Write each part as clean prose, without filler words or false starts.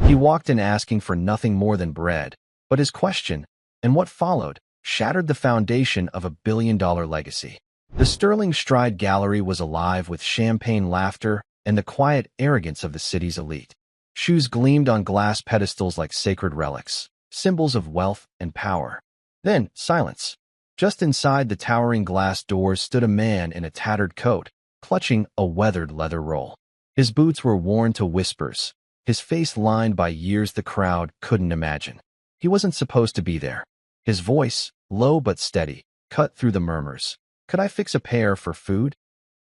He walked in asking for nothing more than bread, but his question, and what followed, shattered the foundation of a billion-dollar legacy. The Sterling Stride Gallery was alive with champagne laughter and the quiet arrogance of the city's elite. Shoes gleamed on glass pedestals like sacred relics, symbols of wealth and power. Then, silence. Just inside the towering glass doors stood a man in a tattered coat, clutching a weathered leather roll. His boots were worn to whispers, his face lined by years the crowd couldn't imagine. He wasn't supposed to be there. His voice, low but steady, cut through the murmurs. "Could I fix a pair for food?"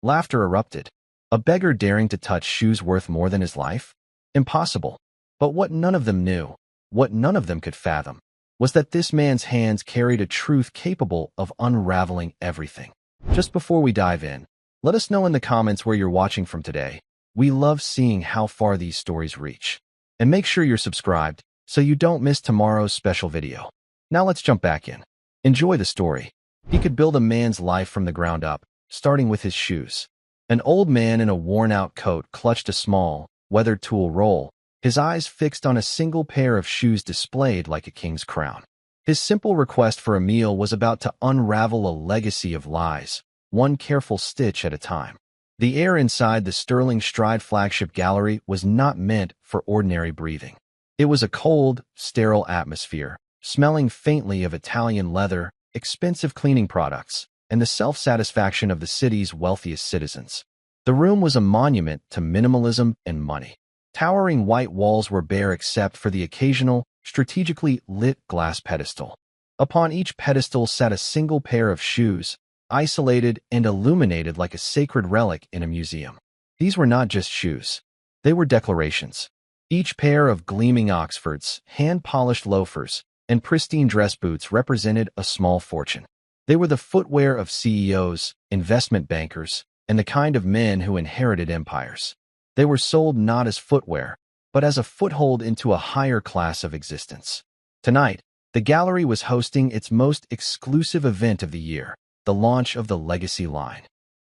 Laughter erupted. A beggar daring to touch shoes worth more than his life? Impossible. But what none of them knew, what none of them could fathom, was that this man's hands carried a truth capable of unraveling everything. Just before we dive in, let us know in the comments where you're watching from today. We love seeing how far these stories reach. And make sure you're subscribed so you don't miss tomorrow's special video. Now let's jump back in. Enjoy the story. He could build a man's life from the ground up, starting with his shoes. An old man in a worn-out coat clutched a small, weathered tool roll, his eyes fixed on a single pair of shoes displayed like a king's crown. His simple request for a meal was about to unravel a legacy of lies, one careful stitch at a time. The air inside the Sterling Stride flagship gallery was not meant for ordinary breathing. It was a cold, sterile atmosphere, smelling faintly of Italian leather, expensive cleaning products, and the self-satisfaction of the city's wealthiest citizens. The room was a monument to minimalism and money. Towering white walls were bare except for the occasional, strategically lit glass pedestal. Upon each pedestal sat a single pair of shoes, isolated and illuminated like a sacred relic in a museum. These were not just shoes. They were declarations. Each pair of gleaming Oxfords, hand-polished loafers, and pristine dress boots represented a small fortune. They were the footwear of CEOs, investment bankers, and the kind of men who inherited empires. They were sold not as footwear, but as a foothold into a higher class of existence. Tonight, the gallery was hosting its most exclusive event of the year, the launch of the Legacy line.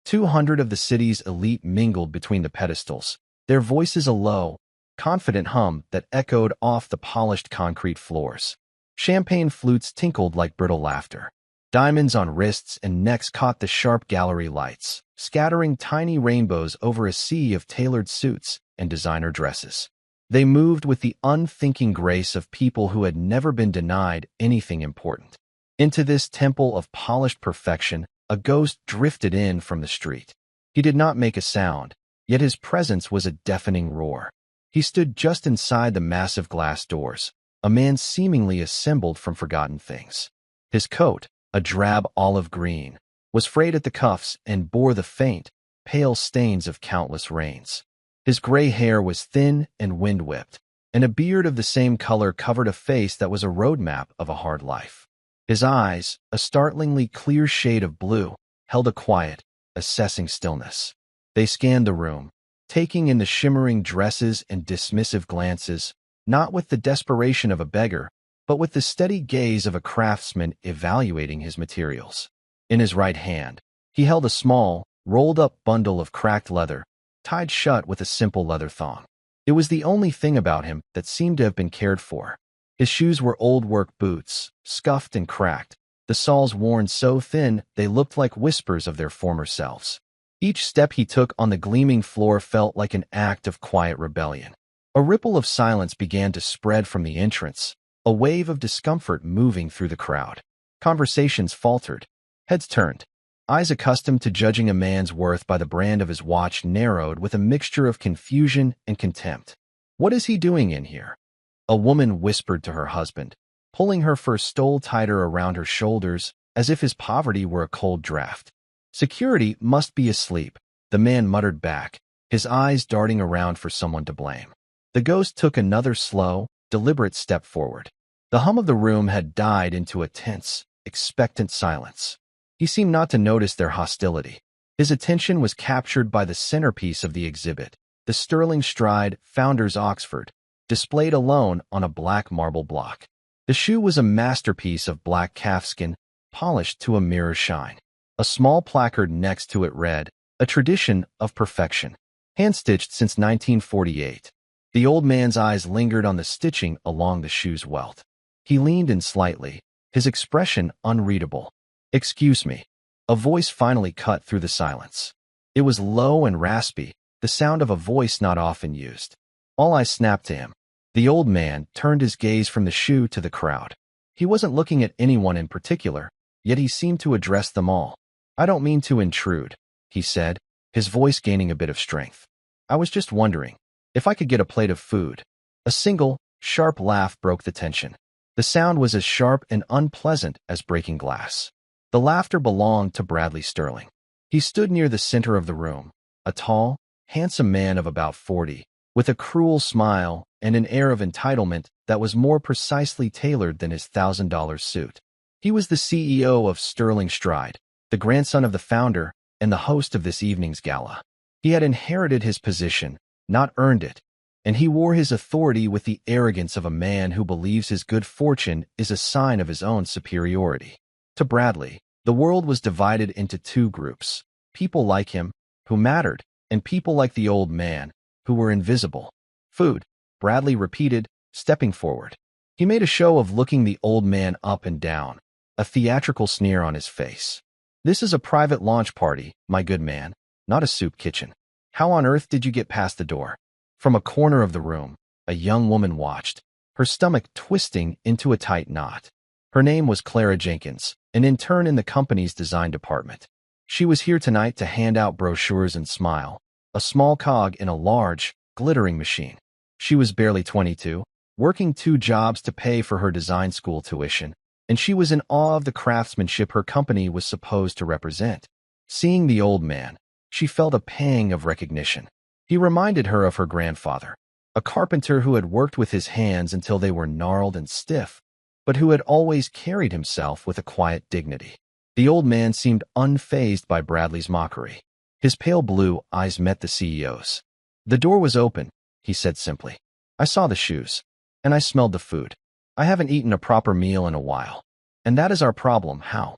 200 of the city's elite mingled between the pedestals, their voices a low, confident hum that echoed off the polished concrete floors. Champagne flutes tinkled like brittle laughter. Diamonds on wrists and necks caught the sharp gallery lights, scattering tiny rainbows over a sea of tailored suits and designer dresses. They moved with the unthinking grace of people who had never been denied anything important. Into this temple of polished perfection, a ghost drifted in from the street. He did not make a sound, yet his presence was a deafening roar. He stood just inside the massive glass doors, a man seemingly assembled from forgotten things. His coat, a drab olive green, was frayed at the cuffs and bore the faint, pale stains of countless rains. His gray hair was thin and wind-whipped, and a beard of the same color covered a face that was a roadmap of a hard life. His eyes, a startlingly clear shade of blue, held a quiet, assessing stillness. They scanned the room, taking in the shimmering dresses and dismissive glances, not with the desperation of a beggar, but with the steady gaze of a craftsman evaluating his materials. In his right hand, he held a small, rolled-up bundle of cracked leather, tied shut with a simple leather thong. It was the only thing about him that seemed to have been cared for. His shoes were old-work boots, scuffed and cracked, the soles worn so thin they looked like whispers of their former selves. Each step he took on the gleaming floor felt like an act of quiet rebellion. A ripple of silence began to spread from the entrance, a wave of discomfort moving through the crowd. Conversations faltered. Heads turned. Eyes accustomed to judging a man's worth by the brand of his watch narrowed with a mixture of confusion and contempt. "What is he doing in here?" A woman whispered to her husband, pulling her fur stole tighter around her shoulders as if his poverty were a cold draft. "Security must be asleep," the man muttered back, his eyes darting around for someone to blame. The ghost took another slow, deliberate step forward. The hum of the room had died into a tense, expectant silence. He seemed not to notice their hostility. His attention was captured by the centerpiece of the exhibit, the Sterling Stride Founder's Oxford, displayed alone on a black marble block. The shoe was a masterpiece of black calfskin, polished to a mirror shine. A small placard next to it read, "A tradition of perfection, hand-stitched since 1948. The old man's eyes lingered on the stitching along the shoe's welt. He leaned in slightly, his expression unreadable. "Excuse me." A voice finally cut through the silence. It was low and raspy, the sound of a voice not often used. All eyes snapped to him. The old man turned his gaze from the shoe to the crowd. He wasn't looking at anyone in particular, yet he seemed to address them all. "I don't mean to intrude," he said, his voice gaining a bit of strength. "I was just wondering if I could get a plate of food." A single, sharp laugh broke the tension. The sound was as sharp and unpleasant as breaking glass. The laughter belonged to Bradley Sterling. He stood near the center of the room, a tall, handsome man of about 40, with a cruel smile and an air of entitlement that was more precisely tailored than his $1,000 suit. He was the CEO of Sterling Stride, the grandson of the founder and the host of this evening's gala. He had inherited his position, not earned it, and he wore his authority with the arrogance of a man who believes his good fortune is a sign of his own superiority. To Bradley, the world was divided into two groups: people like him, who mattered, and people like the old man, who were invisible. "Food," Bradley repeated, stepping forward. He made a show of looking the old man up and down, a theatrical sneer on his face. "This is a private launch party, my good man, not a soup kitchen. How on earth did you get past the door?" From a corner of the room, a young woman watched, her stomach twisting into a tight knot. Her name was Clara Jenkins, an intern in the company's design department. She was here tonight to hand out brochures and smile, a small cog in a large, glittering machine. She was barely 22, working 2 jobs to pay for her design school tuition, and she was in awe of the craftsmanship her company was supposed to represent. Seeing the old man, she felt a pang of recognition. He reminded her of her grandfather, a carpenter who had worked with his hands until they were gnarled and stiff, but who had always carried himself with a quiet dignity. The old man seemed unfazed by Bradley's mockery. His pale blue eyes met the CEO's. "The door was open," he said simply. "I saw the shoes, and I smelled the food. I haven't eaten a proper meal in a while. And that is our problem, how?"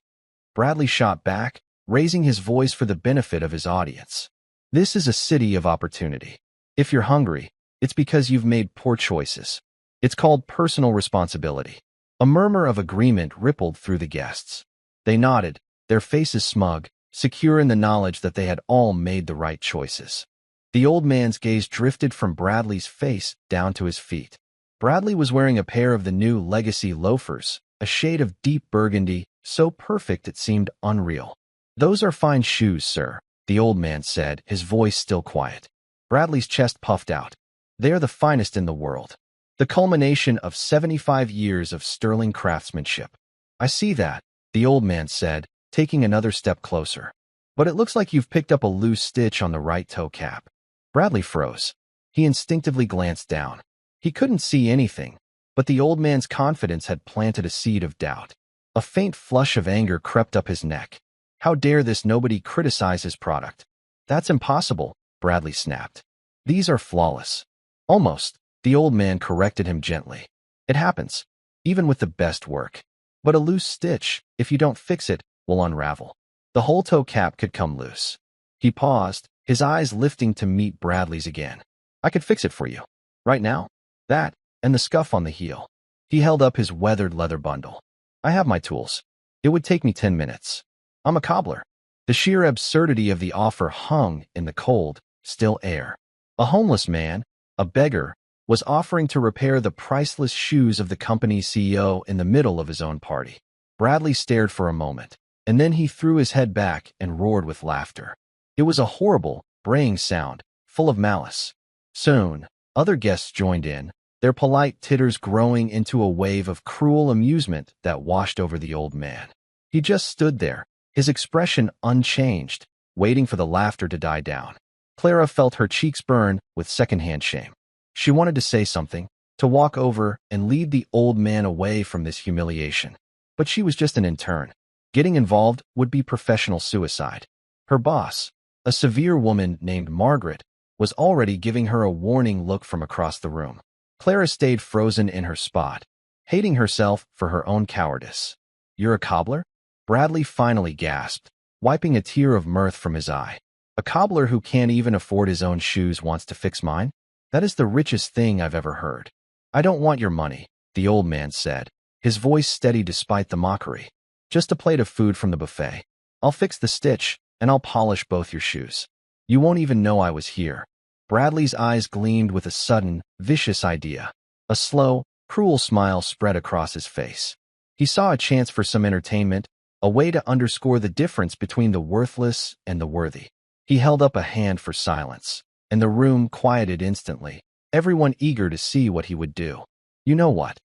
Bradley shot back, raising his voice for the benefit of his audience. "This is a city of opportunity. If you're hungry, it's because you've made poor choices. It's called personal responsibility." A murmur of agreement rippled through the guests. They nodded, their faces smug, secure in the knowledge that they had all made the right choices. The old man's gaze drifted from Bradley's face down to his feet. Bradley was wearing a pair of the new Legacy loafers, a shade of deep burgundy, so perfect it seemed unreal. "Those are fine shoes, sir," the old man said, his voice still quiet. Bradley's chest puffed out. "They are the finest in the world. The culmination of 75 years of sterling craftsmanship." "I see that," the old man said, taking another step closer. "But it looks like you've picked up a loose stitch on the right toe cap." Bradley froze. He instinctively glanced down. He couldn't see anything, but the old man's confidence had planted a seed of doubt. A faint flush of anger crept up his neck. How dare this nobody criticize his product? "That's impossible," Bradley snapped. "These are flawless." "Almost," the old man corrected him gently. "It happens, even with the best work. But a loose stitch, if you don't fix it, will unravel. The whole toe cap could come loose." He paused, his eyes lifting to meet Bradley's again. "I could fix it for you. Right now. That, and the scuff on the heel." He held up his weathered leather bundle. "I have my tools. It would take me 10 minutes. I'm a cobbler." The sheer absurdity of the offer hung in the cold, still air. A homeless man, a beggar, was offering to repair the priceless shoes of the company's CEO in the middle of his own party. Bradley stared for a moment, and then he threw his head back and roared with laughter. It was a horrible, braying sound, full of malice. Soon, other guests joined in, their polite titters growing into a wave of cruel amusement that washed over the old man. He just stood there, his expression unchanged, waiting for the laughter to die down. Clara felt her cheeks burn with secondhand shame. She wanted to say something, to walk over and lead the old man away from this humiliation. But she was just an intern. Getting involved would be professional suicide. Her boss, a severe woman named Margaret, was already giving her a warning look from across the room. Clara stayed frozen in her spot, hating herself for her own cowardice. "You're a cobbler?" Bradley finally gasped, wiping a tear of mirth from his eye. "A cobbler who can't even afford his own shoes wants to fix mine? That is the richest thing I've ever heard. I don't want your money, the old man said, his voice steady despite the mockery. Just a plate of food from the buffet. I'll fix the stitch, and I'll polish both your shoes. You won't even know I was here. Bradley's eyes gleamed with a sudden, vicious idea. A slow, cruel smile spread across his face. He saw a chance for some entertainment, a way to underscore the difference between the worthless and the worthy. He held up a hand for silence, and the room quieted instantly, everyone eager to see what he would do. You know what?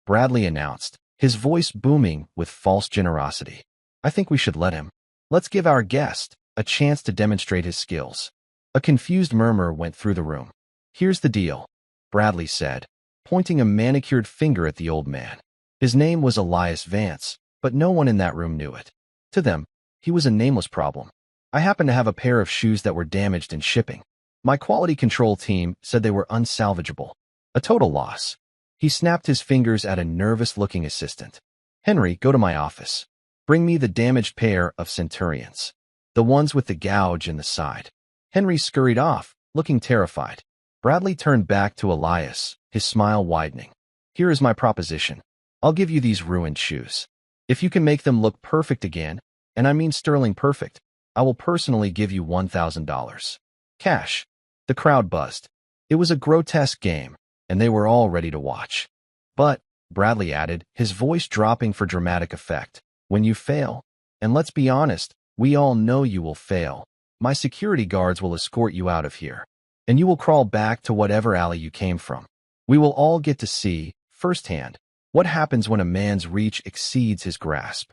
Bradley announced, his voice booming with false generosity. I think we should let him. Let's give our guest a chance to demonstrate his skills. A confused murmur went through the room. Here's the deal, Bradley said, pointing a manicured finger at the old man. His name was Elias Vance, but no one in that room knew it. To them, he was a nameless problem. I happened to have a pair of shoes that were damaged in shipping. My quality control team said they were unsalvageable. A total loss. He snapped his fingers at a nervous-looking assistant. Henry, go to my office. Bring me the damaged pair of Centurions. The ones with the gouge in the side. Henry scurried off, looking terrified. Bradley turned back to Elias, his smile widening. Here is my proposition. I'll give you these ruined shoes. If you can make them look perfect again, and I mean sterling perfect, I will personally give you $1,000. Cash. The crowd buzzed. It was a grotesque game, and they were all ready to watch. But, Bradley added, his voice dropping for dramatic effect, when you fail, and let's be honest, we all know you will fail, my security guards will escort you out of here, and you will crawl back to whatever alley you came from. We will all get to see, firsthand, what happens when a man's reach exceeds his grasp.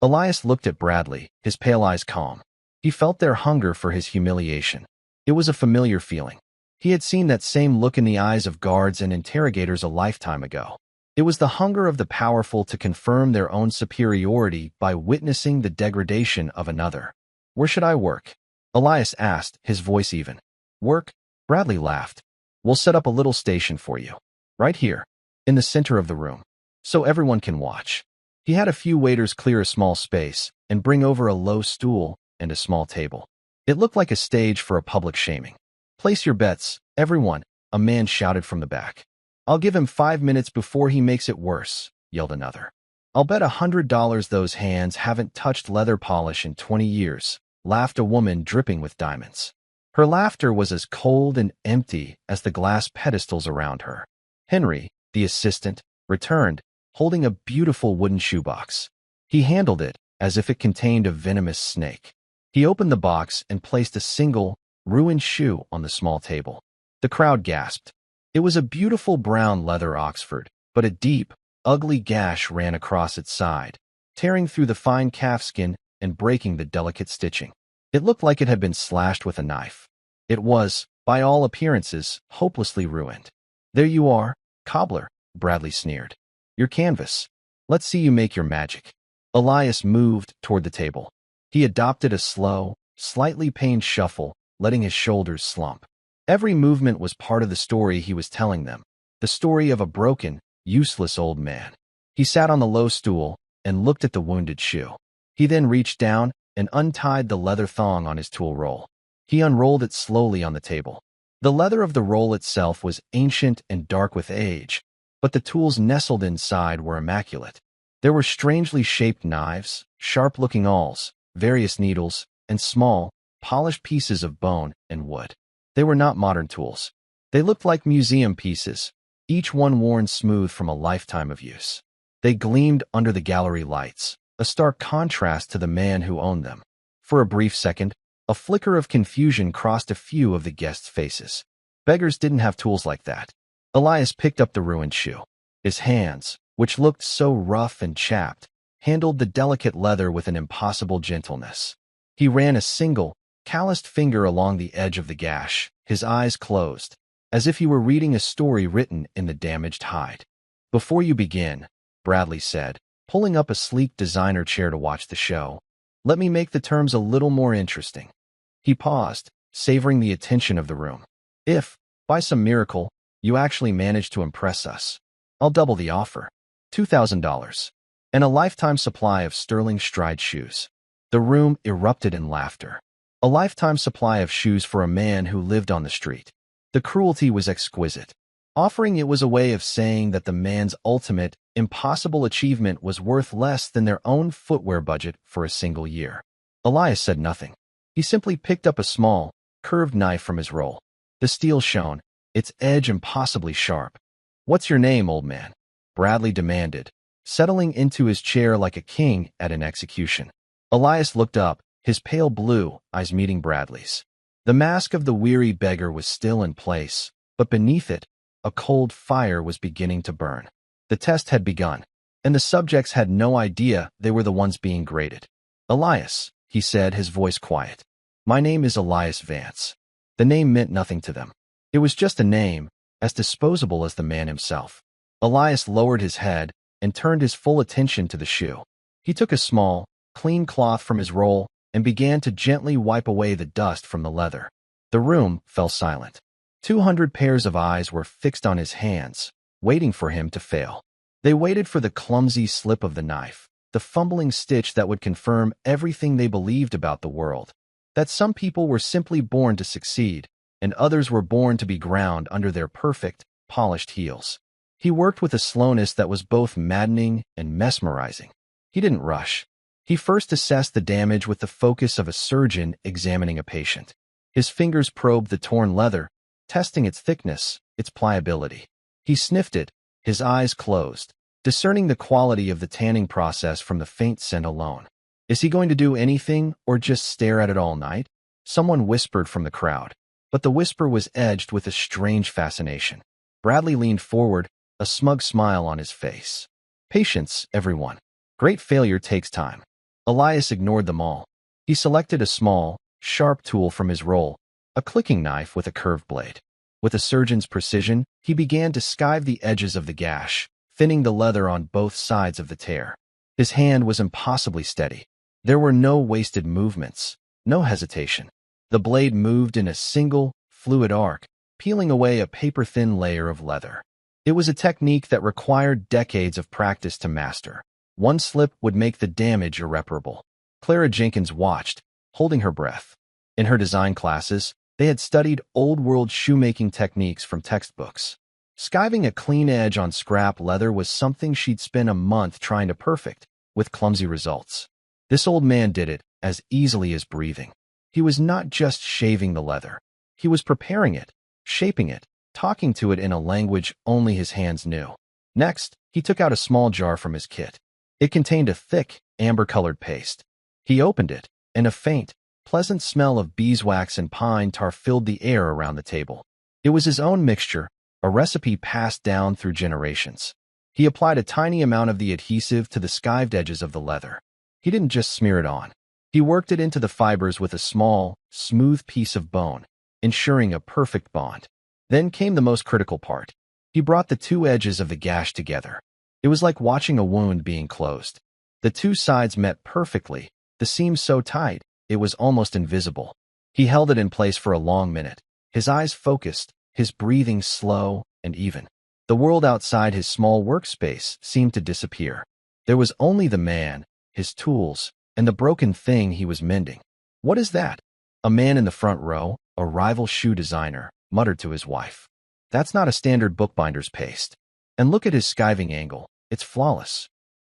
Elias looked at Bradley, his pale eyes calm. He felt their hunger for his humiliation. It was a familiar feeling. He had seen that same look in the eyes of guards and interrogators a lifetime ago. It was the hunger of the powerful to confirm their own superiority by witnessing the degradation of another. Where should I work? Elias asked, his voice even. Work? Bradley laughed. We'll set up a little station for you. Right here, in the center of the room, so everyone can watch. He had a few waiters clear a small space and bring over a low stool and a small table. It looked like a stage for a public shaming. Place your bets, everyone, a man shouted from the back. I'll give him 5 minutes before he makes it worse, yelled another. I'll bet $100 those hands haven't touched leather polish in 20 years, laughed a woman dripping with diamonds. Her laughter was as cold and empty as the glass pedestals around her. Henry, the assistant, returned, holding a beautiful wooden shoebox. He handled it as if it contained a venomous snake. He opened the box and placed a single, ruined shoe on the small table. The crowd gasped. It was a beautiful brown leather Oxford, but a deep, ugly gash ran across its side, tearing through the fine calfskin and breaking the delicate stitching. It looked like it had been slashed with a knife. It was, by all appearances, hopelessly ruined. There you are, cobbler, Bradley sneered. Your canvas. Let's see you make your magic. Elias moved toward the table. He adopted a slow, slightly pained shuffle, letting his shoulders slump. Every movement was part of the story he was telling them, the story of a broken, useless old man. He sat on the low stool and looked at the wounded shoe. He then reached down and untied the leather thong on his tool roll. He unrolled it slowly on the table. The leather of the roll itself was ancient and dark with age, but the tools nestled inside were immaculate. There were strangely shaped knives, sharp-looking awls, various needles, and small, polished pieces of bone and wood. They were not modern tools. They looked like museum pieces, each one worn smooth from a lifetime of use. They gleamed under the gallery lights, a stark contrast to the man who owned them. For a brief second, a flicker of confusion crossed a few of the guests' faces. Beggars didn't have tools like that. Elias picked up the ruined shoe. His hands, which looked so rough and chapped, handled the delicate leather with an impossible gentleness. He ran a single, calloused finger along the edge of the gash, his eyes closed, as if he were reading a story written in the damaged hide. Before you begin, Bradley said, pulling up a sleek designer chair to watch the show, let me make the terms a little more interesting. He paused, savoring the attention of the room. If, by some miracle, you actually manage to impress us, I'll double the offer. $2,000. And a lifetime supply of sterling stride shoes. The room erupted in laughter. A lifetime supply of shoes for a man who lived on the street. The cruelty was exquisite. Offering it was a way of saying that the man's ultimate, impossible achievement was worth less than their own footwear budget for a single year. Elias said nothing. He simply picked up a small, curved knife from his roll. The steel shone, its edge impossibly sharp. "What's your name, old man?" Bradley demanded, settling into his chair like a king at an execution. Elias looked up, his pale blue eyes meeting Bradley's. The mask of the weary beggar was still in place, but beneath it, a cold fire was beginning to burn. The test had begun, and the subjects had no idea they were the ones being graded. "Elias," he said, his voice quiet. "My name is Elias Vance." The name meant nothing to them. It was just a name, as disposable as the man himself. Elias lowered his head and turned his full attention to the shoe. He took a small, clean cloth from his roll and began to gently wipe away the dust from the leather. The room fell silent. 200 pairs of eyes were fixed on his hands, waiting for him to fail. They waited for the clumsy slip of the knife, the fumbling stitch that would confirm everything they believed about the world. That some people were simply born to succeed, and others were born to be ground under their perfect, polished heels. He worked with a slowness that was both maddening and mesmerizing. He didn't rush. He first assessed the damage with the focus of a surgeon examining a patient. His fingers probed the torn leather, testing its thickness, its pliability. He sniffed it, his eyes closed, discerning the quality of the tanning process from the faint scent alone. "Is he going to do anything or just stare at it all night?" Someone whispered from the crowd, but the whisper was edged with a strange fascination. Bradley leaned forward, a smug smile on his face. "Patience, everyone. Great failure takes time." Elias ignored them all. He selected a small, sharp tool from his roll, a clicking knife with a curved blade. With a surgeon's precision, he began to skive the edges of the gash, thinning the leather on both sides of the tear. His hand was impossibly steady. There were no wasted movements, no hesitation. The blade moved in a single, fluid arc, peeling away a paper-thin layer of leather. It was a technique that required decades of practice to master. One slip would make the damage irreparable. Clara Jenkins watched, holding her breath. In her design classes, they had studied old-world shoemaking techniques from textbooks. Skiving a clean edge on scrap leather was something she'd spent a month trying to perfect, with clumsy results. This old man did it as easily as breathing. He was not just shaving the leather. He was preparing it, shaping it, talking to it in a language only his hands knew. Next, he took out a small jar from his kit. It contained a thick, amber-colored paste. He opened it, and a faint, pleasant smell of beeswax and pine tar filled the air around the table. It was his own mixture, a recipe passed down through generations. He applied a tiny amount of the adhesive to the skived edges of the leather. He didn't just smear it on. He worked it into the fibers with a small, smooth piece of bone, ensuring a perfect bond. Then came the most critical part. He brought the two edges of the gash together. It was like watching a wound being closed. The two sides met perfectly, the seam so tight, it was almost invisible. He held it in place for a long minute, his eyes focused, his breathing slow and even. The world outside his small workspace seemed to disappear. There was only the man, his tools, and the broken thing he was mending. "What is that?" A man in the front row, a rival shoe designer, muttered to his wife. "That's not a standard bookbinder's paste. And look at his skiving angle, it's flawless."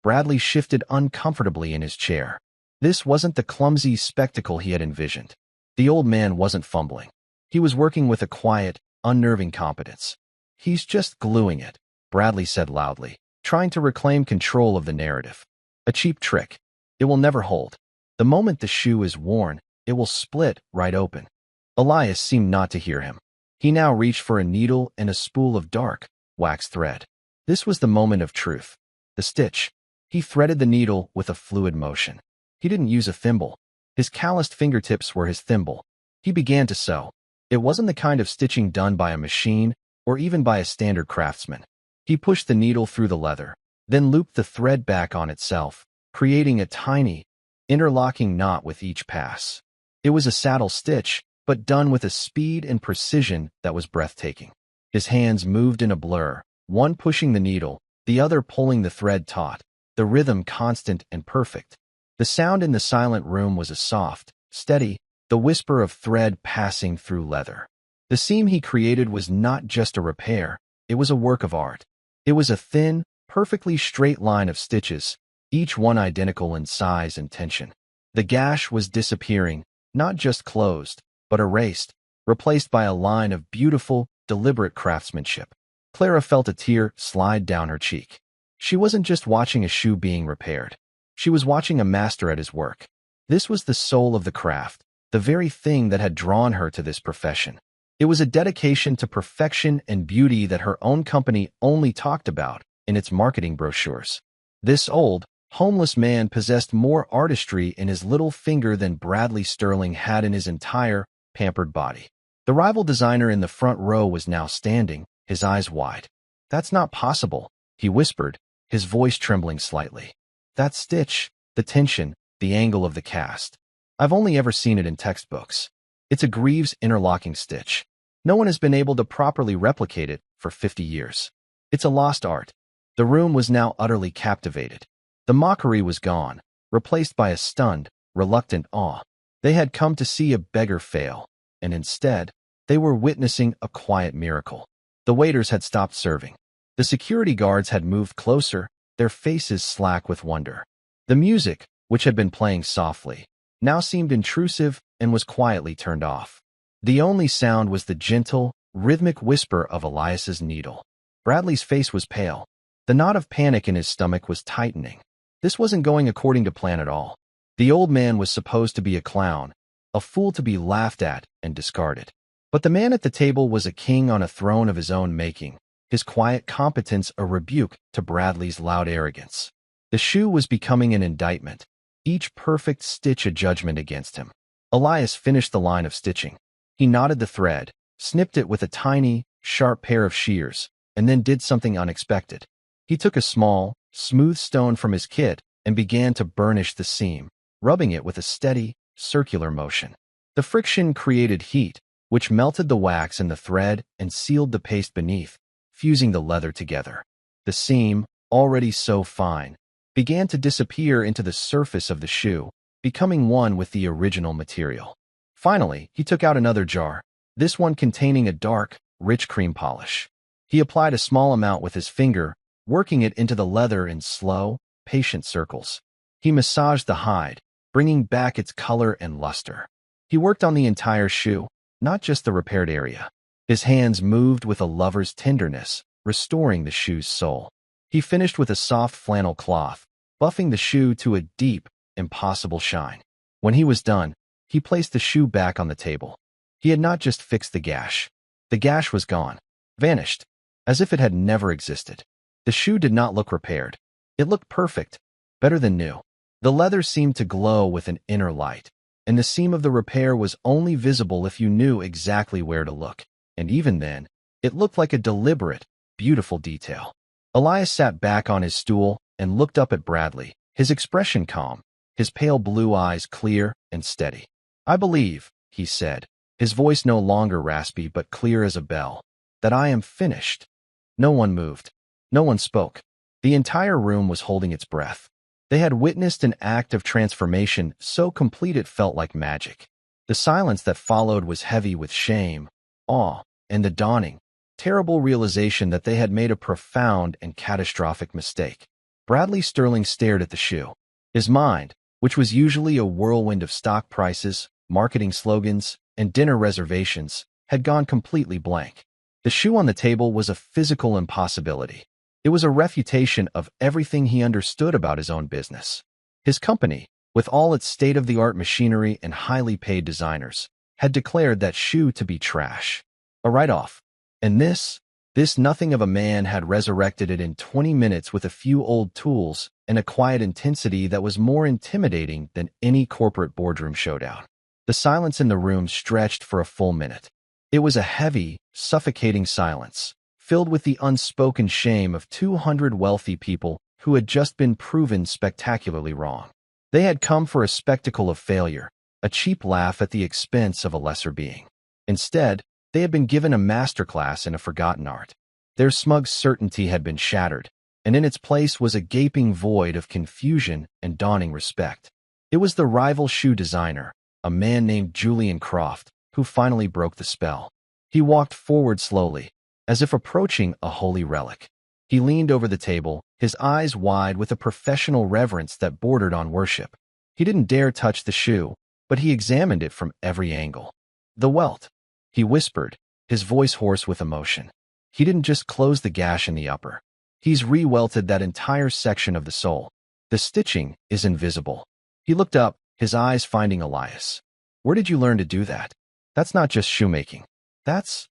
Bradley shifted uncomfortably in his chair. This wasn't the clumsy spectacle he had envisioned. The old man wasn't fumbling. He was working with a quiet, unnerving competence. "He's just gluing it," Bradley said loudly, trying to reclaim control of the narrative. "A cheap trick. It will never hold. The moment the shoe is worn, it will split right open." Elias seemed not to hear him. He now reached for a needle and a spool of dark, wax thread. This was the moment of truth. The stitch. He threaded the needle with a fluid motion. He didn't use a thimble. His calloused fingertips were his thimble. He began to sew. It wasn't the kind of stitching done by a machine or even by a standard craftsman. He pushed the needle through the leather, then looped the thread back on itself, creating a tiny, interlocking knot with each pass. It was a saddle stitch, but done with a speed and precision that was breathtaking. His hands moved in a blur, one pushing the needle, the other pulling the thread taut, the rhythm constant and perfect. The sound in the silent room was a soft, steady, the whisper of thread passing through leather. The seam he created was not just a repair, it was a work of art. It was a thin, perfectly straight line of stitches, each one identical in size and tension. The gash was disappearing, not just closed, but erased, replaced by a line of beautiful, deliberate craftsmanship. Clara felt a tear slide down her cheek. She wasn't just watching a shoe being repaired. She was watching a master at his work. This was the soul of the craft, the very thing that had drawn her to this profession. It was a dedication to perfection and beauty that her own company only talked about in its marketing brochures. This old, homeless man possessed more artistry in his little finger than Bradley Sterling had in his entire, pampered body. The rival designer in the front row was now standing, his eyes wide. "That's not possible," he whispered, his voice trembling slightly. "That stitch, the tension, the angle of the cast. I've only ever seen it in textbooks. It's a Greaves interlocking stitch. No one has been able to properly replicate it for 50 years. It's a lost art." The room was now utterly captivated. The mockery was gone, replaced by a stunned, reluctant awe. They had come to see a beggar fail, and instead, they were witnessing a quiet miracle. The waiters had stopped serving. The security guards had moved closer, their faces slack with wonder. The music, which had been playing softly, now seemed intrusive and was quietly turned off. The only sound was the gentle, rhythmic whisper of Elias's needle. Bradley's face was pale. The knot of panic in his stomach was tightening. This wasn't going according to plan at all. The old man was supposed to be a clown, a fool to be laughed at and discarded. But the man at the table was a king on a throne of his own making, his quiet competence a rebuke to Bradley's loud arrogance. The shoe was becoming an indictment, each perfect stitch a judgment against him. Elias finished the line of stitching. He knotted the thread, snipped it with a tiny, sharp pair of shears, and then did something unexpected. He took a small, smooth stone from his kit and began to burnish the seam, rubbing it with a steady, circular motion. The friction created heat, which melted the wax in the thread and sealed the paste beneath, fusing the leather together. The seam, already so fine, began to disappear into the surface of the shoe, becoming one with the original material. Finally, he took out another jar, this one containing a dark, rich cream polish. He applied a small amount with his finger, working it into the leather in slow, patient circles. He massaged the hide, bringing back its color and luster. He worked on the entire shoe, not just the repaired area. His hands moved with a lover's tenderness, restoring the shoe's soul. He finished with a soft flannel cloth, buffing the shoe to a deep, impossible shine. When he was done, he placed the shoe back on the table. He had not just fixed the gash. The gash was gone, vanished, as if it had never existed. The shoe did not look repaired. It looked perfect, better than new. The leather seemed to glow with an inner light, and the seam of the repair was only visible if you knew exactly where to look. And even then, it looked like a deliberate, beautiful detail. Elias sat back on his stool and looked up at Bradley, his expression calm, his pale blue eyes clear and steady. "I believe," he said, his voice no longer raspy but clear as a bell, "that I am finished." No one moved. No one spoke. The entire room was holding its breath. They had witnessed an act of transformation so complete it felt like magic. The silence that followed was heavy with shame, awe, and the dawning, terrible realization that they had made a profound and catastrophic mistake. Bradley Sterling stared at the shoe. His mind, which was usually a whirlwind of stock prices, marketing slogans, and dinner reservations, had gone completely blank. The shoe on the table was a physical impossibility. It was a refutation of everything he understood about his own business. His company, with all its state-of-the-art machinery and highly paid designers, had declared that shoe to be trash, a write-off. And this nothing of a man had resurrected it in 20 minutes with a few old tools and a quiet intensity that was more intimidating than any corporate boardroom showdown. The silence in the room stretched for a full minute. It was a heavy, suffocating silence, filled with the unspoken shame of 200 wealthy people who had just been proven spectacularly wrong. They had come for a spectacle of failure, a cheap laugh at the expense of a lesser being. Instead, they had been given a masterclass in a forgotten art. Their smug certainty had been shattered, and in its place was a gaping void of confusion and dawning respect. It was the rival shoe designer, a man named Julian Croft, who finally broke the spell. He walked forward slowly, as if approaching a holy relic. He leaned over the table, his eyes wide with a professional reverence that bordered on worship. He didn't dare touch the shoe, but he examined it from every angle. "The welt," he whispered, his voice hoarse with emotion. "He didn't just close the gash in the upper. He's re-welted that entire section of the sole. The stitching is invisible." He looked up, his eyes finding Elias. "Where did you learn to do that? That's not just shoemaking. That's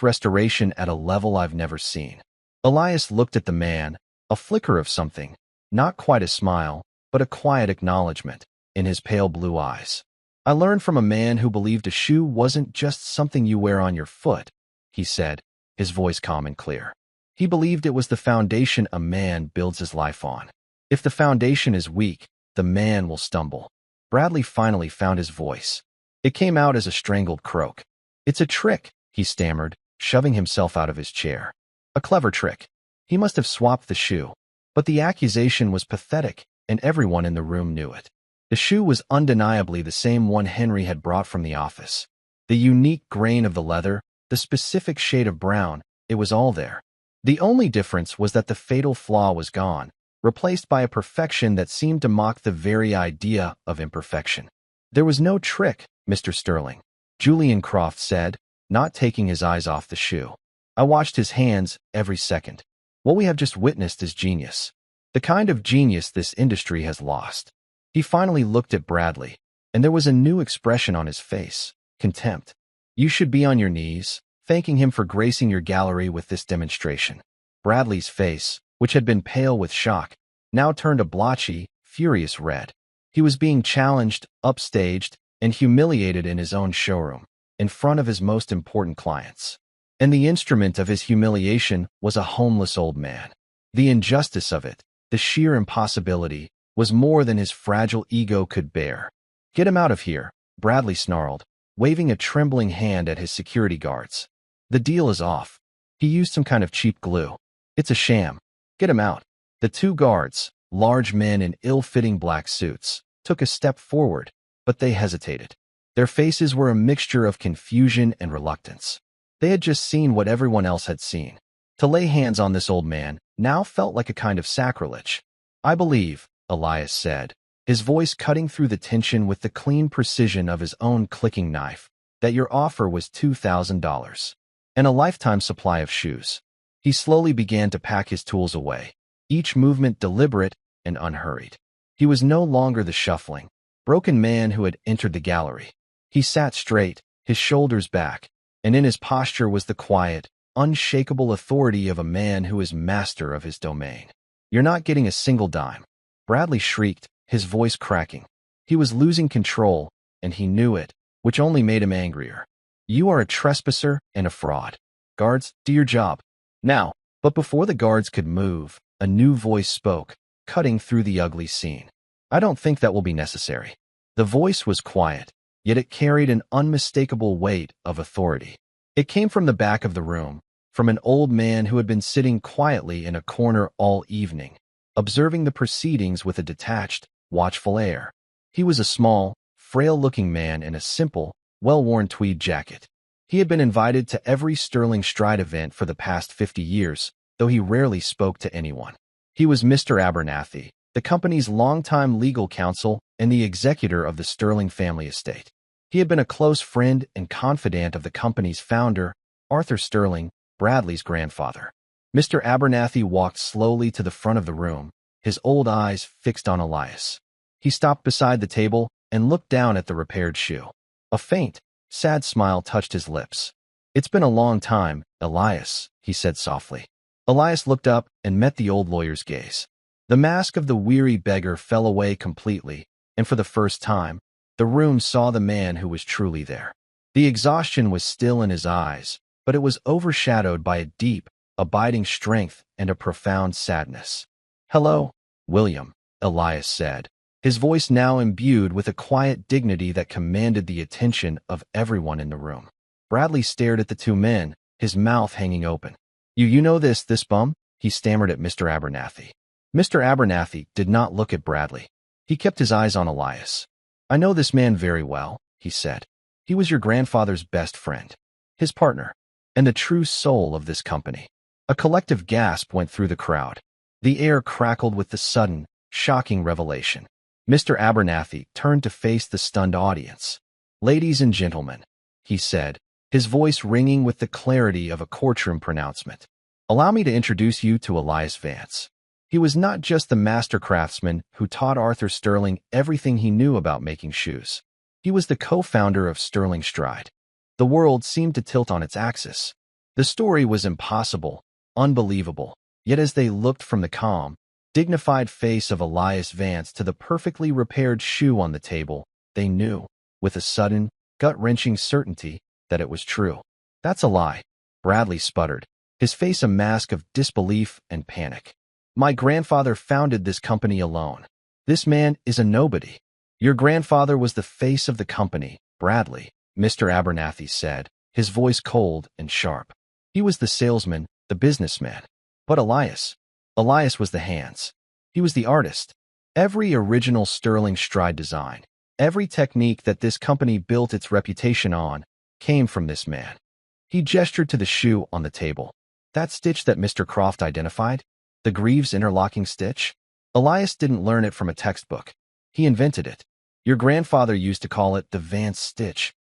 restoration at a level I've never seen." Elias looked at the man, a flicker of something, not quite a smile, but a quiet acknowledgement, in his pale blue eyes. "I learned from a man who believed a shoe wasn't just something you wear on your foot," he said, his voice calm and clear. "He believed it was the foundation a man builds his life on. If the foundation is weak, the man will stumble." Bradley finally found his voice. It came out as a strangled croak. "It's a trick," he stammered, shoving himself out of his chair. "A clever trick." He must have swapped the shoe. But the accusation was pathetic, and everyone in the room knew it. The shoe was undeniably the same one Henry had brought from the office. The unique grain of the leather, the specific shade of brown, it was all there. The only difference was that the fatal flaw was gone, replaced by a perfection that seemed to mock the very idea of imperfection. "There was no trick, Mr. Sterling," Julian Croft said, not taking his eyes off the shoe. "I watched his hands every second. What we have just witnessed is genius. The kind of genius this industry has lost." He finally looked at Bradley, and there was a new expression on his face, contempt. "You should be on your knees, thanking him for gracing your gallery with this demonstration." Bradley's face, which had been pale with shock, now turned a blotchy, furious red. He was being challenged, upstaged, and humiliated in his own showroom, in front of his most important clients. And the instrument of his humiliation was a homeless old man. The injustice of it, the sheer impossibility, was more than his fragile ego could bear. "Get him out of here," Bradley snarled, waving a trembling hand at his security guards. "The deal is off. He used some kind of cheap glue. It's a sham. Get him out." The two guards, large men in ill-fitting black suits, took a step forward, but they hesitated. Their faces were a mixture of confusion and reluctance. They had just seen what everyone else had seen. To lay hands on this old man now felt like a kind of sacrilege. "I believe," Elias said, his voice cutting through the tension with the clean precision of his own clicking knife, "that your offer was $2,000. And a lifetime supply of shoes." He slowly began to pack his tools away, each movement deliberate and unhurried. He was no longer the shuffling, broken man who had entered the gallery. He sat straight, his shoulders back, and in his posture was the quiet, unshakable authority of a man who is master of his domain. "You're not getting a single dime," Bradley shrieked, his voice cracking. He was losing control, and he knew it, which only made him angrier. "You are a trespasser and a fraud. Guards, do your job. Now." But before the guards could move, a new voice spoke, cutting through the ugly scene. "I don't think that will be necessary." The voice was quiet, yet it carried an unmistakable weight of authority. It came from the back of the room, from an old man who had been sitting quietly in a corner all evening, observing the proceedings with a detached, watchful air. He was a small, frail-looking man in a simple, well-worn tweed jacket. He had been invited to every Sterling Stride event for the past 50 years, though he rarely spoke to anyone. He was Mr. Abernathy, the company's longtime legal counsel and the executor of the Sterling family estate. He had been a close friend and confidant of the company's founder, Arthur Sterling, Bradley's grandfather. Mr. Abernathy walked slowly to the front of the room, his old eyes fixed on Elias. He stopped beside the table and looked down at the repaired shoe. A faint, sad smile touched his lips. "It's been a long time, Elias," he said softly. Elias looked up and met the old lawyer's gaze. The mask of the weary beggar fell away completely, and for the first time, the room saw the man who was truly there. The exhaustion was still in his eyes, but it was overshadowed by a deep, abiding strength and a profound sadness. "Hello, William," Elias said, his voice now imbued with a quiet dignity that commanded the attention of everyone in the room. Bradley stared at the two men, his mouth hanging open. You know this bum?" he stammered at Mr. Abernathy. Mr. Abernathy did not look at Bradley. He kept his eyes on Elias. "I know this man very well," he said. "He was your grandfather's best friend. His partner." and the true soul of this company. A collective gasp went through the crowd. The air crackled with the sudden, shocking revelation. Mr. Abernathy turned to face the stunned audience. "Ladies and gentlemen," he said, his voice ringing with the clarity of a courtroom pronouncement. "Allow me to introduce you to Elias Vance." He was not just the master craftsman who taught Arthur Sterling everything he knew about making shoes. He was the co-founder of Sterling Stride. The world seemed to tilt on its axis. The story was impossible, unbelievable, yet as they looked from the calm, dignified face of Elias Vance to the perfectly repaired shoe on the table, they knew, with a sudden, gut-wrenching certainty, that it was true. "That's a lie," Bradley sputtered, his face a mask of disbelief and panic. "My grandfather founded this company alone. This man is a nobody." "Your grandfather was the face of the company, Bradley," Mr. Abernathy said, his voice cold and sharp. "He was the salesman, the businessman. But Elias was the hands. He was the artist. Every original Sterling Stride design, every technique that this company built its reputation on, came from this man." He gestured to the shoe on the table. "That stitch that Mr. Croft identified? The Greaves interlocking stitch? Elias didn't learn it from a textbook. He invented it. Your grandfather used to call it the Vance stitch."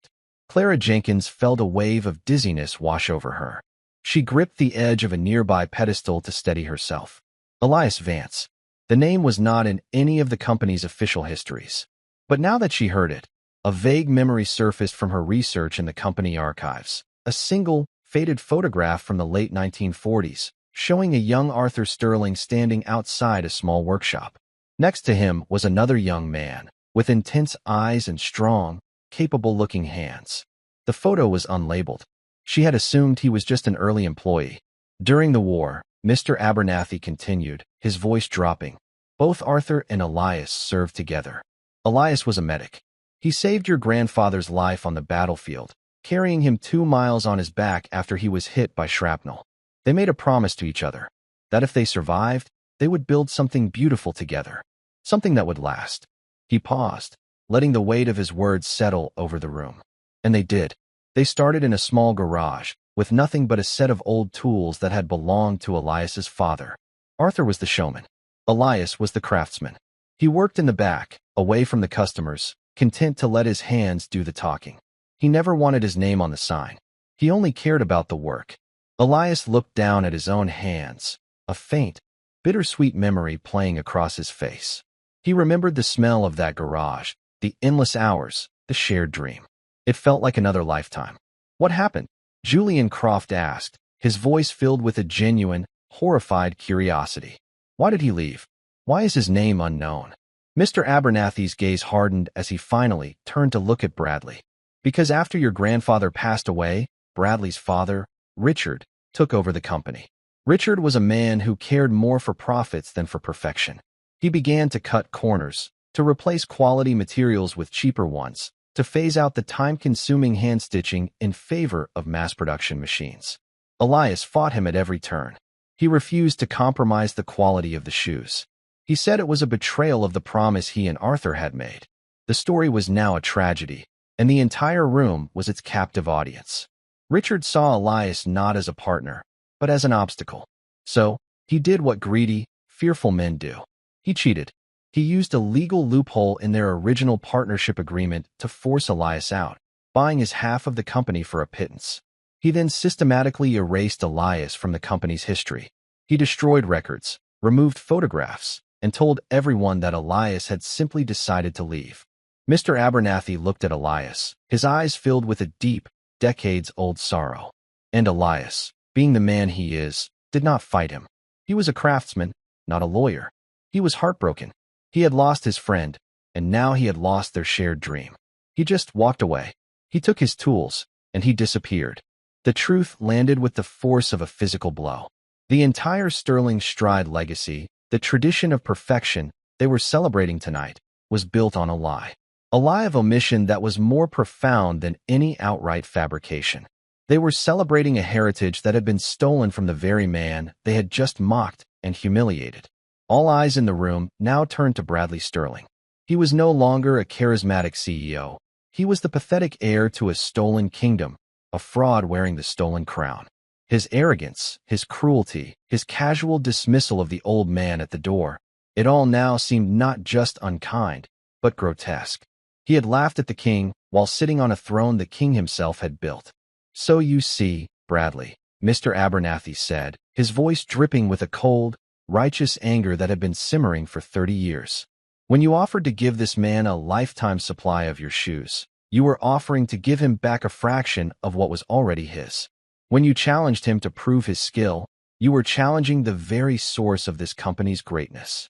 Clara Jenkins felt a wave of dizziness wash over her. She gripped the edge of a nearby pedestal to steady herself. Elias Vance. The name was not in any of the company's official histories. But now that she heard it, a vague memory surfaced from her research in the company archives. A single, faded photograph from the late 1940s, showing a young Arthur Sterling standing outside a small workshop. Next to him was another young man, with intense eyes and strong, capable-looking hands. The photo was unlabeled. She had assumed he was just an early employee. "During the war," Mr. Abernathy continued, his voice dropping, "both Arthur and Elias served together. Elias was a medic. He saved your grandfather's life on the battlefield, carrying him 2 miles on his back after he was hit by shrapnel. They made a promise to each other, that if they survived, they would build something beautiful together, something that would last." He paused, letting the weight of his words settle over the room. And they did. They started in a small garage, with nothing but a set of old tools that had belonged to Elias's father. Arthur was the showman. Elias was the craftsman. He worked in the back, away from the customers, content to let his hands do the talking. He never wanted his name on the sign. He only cared about the work. Elias looked down at his own hands, a faint, bittersweet memory playing across his face. He remembered the smell of that garage, the endless hours, the shared dream. It felt like another lifetime. "What happened?" Julian Croft asked, his voice filled with a genuine, horrified curiosity. "Why did he leave? Why is his name unknown?" Mr. Abernathy's gaze hardened as he finally turned to look at Bradley. "Because after your grandfather passed away, Bradley's father, Richard, took over the company. Richard was a man who cared more for profits than for perfection. He began to cut corners, to replace quality materials with cheaper ones, to phase out the time-consuming hand-stitching in favor of mass-production machines. Elias fought him at every turn. He refused to compromise the quality of the shoes. He said it was a betrayal of the promise he and Arthur had made. The story was now a tragedy, and the entire room was its captive audience. Richard saw Elias not as a partner, but as an obstacle. So, he did what greedy, fearful men do. He cheated. He used a legal loophole in their original partnership agreement to force Elias out, buying his half of the company for a pittance. He then systematically erased Elias from the company's history. He destroyed records, removed photographs, and told everyone that Elias had simply decided to leave. Mr. Abernathy looked at Elias, his eyes filled with a deep, decades-old sorrow. And Elias, being the man he is, did not fight him. He was a craftsman, not a lawyer. He was heartbroken. He had lost his friend, and now he had lost their shared dream. He just walked away. He took his tools, and he disappeared. The truth landed with the force of a physical blow. The entire Sterling Stride legacy, the tradition of perfection they were celebrating tonight, was built on a lie. A lie of omission that was more profound than any outright fabrication. They were celebrating a heritage that had been stolen from the very man they had just mocked and humiliated. All eyes in the room now turned to Bradley Sterling. He was no longer a charismatic CEO. He was the pathetic heir to a stolen kingdom, a fraud wearing the stolen crown. His arrogance, his cruelty, his casual dismissal of the old man at the door, it all now seemed not just unkind, but grotesque. He had laughed at the king while sitting on a throne the king himself had built. "So you see, Bradley," Mr. Abernathy said, his voice dripping with a cold, righteous anger that had been simmering for 30 years. "When you offered to give this man a lifetime supply of your shoes, you were offering to give him back a fraction of what was already his. When you challenged him to prove his skill, you were challenging the very source of this company's greatness."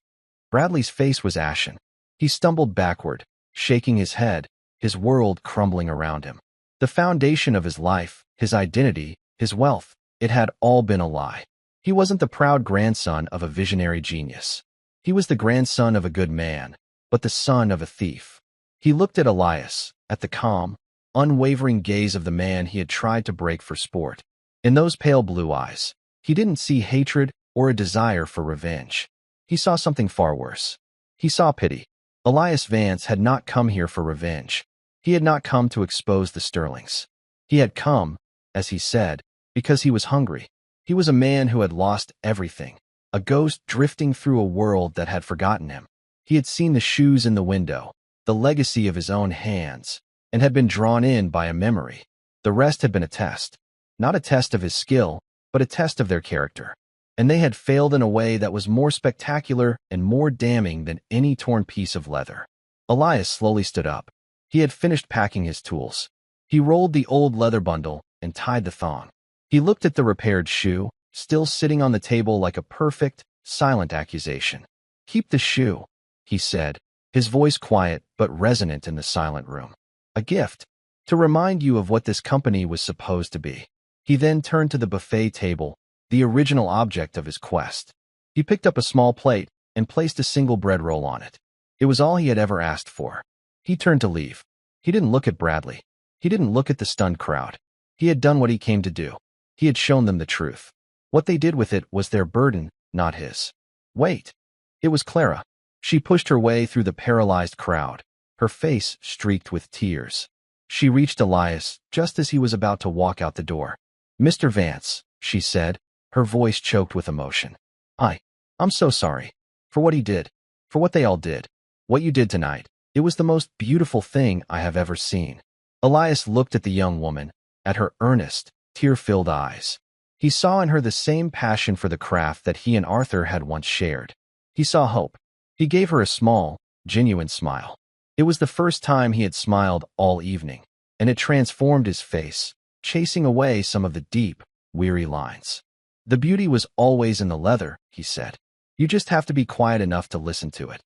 Bradley's face was ashen. He stumbled backward, shaking his head, his world crumbling around him. The foundation of his life, his identity, his wealth, it had all been a lie. He wasn't the proud grandson of a visionary genius. He was the grandson of a good man, but the son of a thief. He looked at Elias, at the calm, unwavering gaze of the man he had tried to break for sport. In those pale blue eyes, he didn't see hatred or a desire for revenge. He saw something far worse. He saw pity. Elias Vance had not come here for revenge. He had not come to expose the Sterlings. He had come, as he said, because he was hungry. He was a man who had lost everything, a ghost drifting through a world that had forgotten him. He had seen the shoes in the window, the legacy of his own hands, and had been drawn in by a memory. The rest had been a test. Not a test of his skill, but a test of their character. And they had failed in a way that was more spectacular and more damning than any torn piece of leather. Elias slowly stood up. He had finished packing his tools. He rolled the old leather bundle and tied the thong. He looked at the repaired shoe, still sitting on the table like a perfect, silent accusation. "Keep the shoe," he said, his voice quiet but resonant in the silent room. "A gift, to remind you of what this company was supposed to be." He then turned to the buffet table, the original object of his quest. He picked up a small plate and placed a single bread roll on it. It was all he had ever asked for. He turned to leave. He didn't look at Bradley. He didn't look at the stunned crowd. He had done what he came to do. He had shown them the truth. What they did with it was their burden, not his. Wait. It was Clara. She pushed her way through the paralyzed crowd, her face streaked with tears. She reached Elias just as he was about to walk out the door. "Mr. Vance," she said, her voice choked with emotion. I'm so sorry. For what he did. For what they all did. What you did tonight. It was the most beautiful thing I have ever seen." Elias looked at the young woman, at her earnest, tear-filled eyes. He saw in her the same passion for the craft that he and Arthur had once shared. He saw hope. He gave her a small, genuine smile. It was the first time he had smiled all evening, and it transformed his face, chasing away some of the deep, weary lines. "The beauty was always in the leather," he said. "You just have to be quiet enough to listen to it."